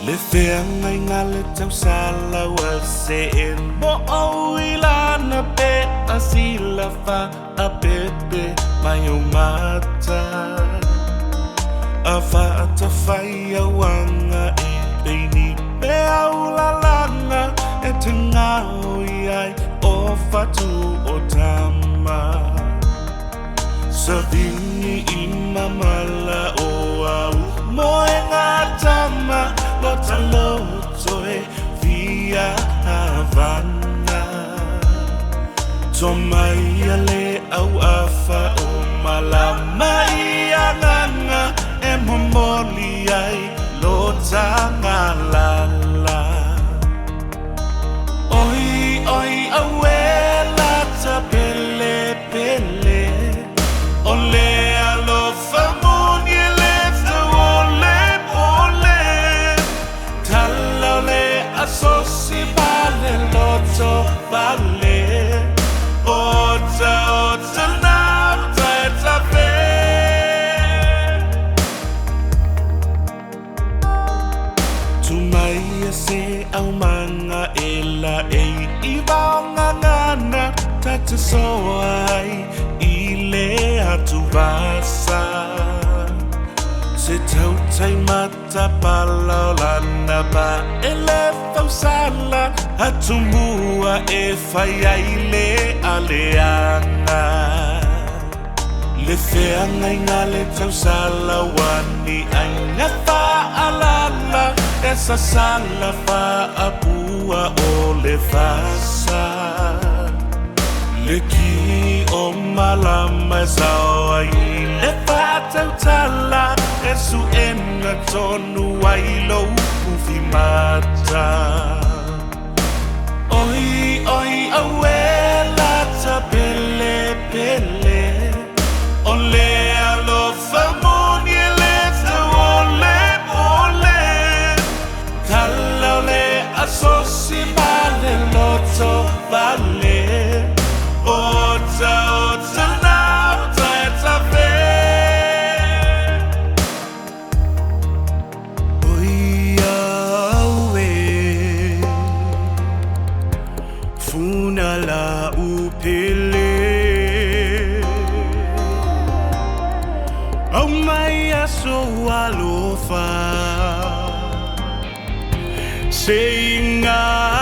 Le fea ngai ngā le tau sala wa se en mo au ilana pe a sila fa a pepe mai o mata a fa ata fai a wanga e peini pe au la langa e te ngau iai o fatu o tama sa vini I mamala o au mo e ngā tama Lota loto e via Havana Tomai ale au afa o malama I ananga E momoli ai lota ngalala Oi oi awela ta pele pele Ole alofa Sosi vale loto vale Ota nafta eta fe Tumai se au manga ela e Iwanga ngana tata soai Ile atu vasa Se tau tai mata palau lana ba ele fau sala Hatumbua e fai aile aleana Le fea ngai ngā le tau sala wani ai ngā wha alala Esa sala wha apua o le fasa Le ki o malama sawa I le whatau tala Esu ena tonu wailo ufi mata Oi oi awela ta pele pele Ole alofa moni ele te ole ole Tala ole asosi vale loto vale Ota ota nafta eta fe Funala upele Au mai aso alofa Se inga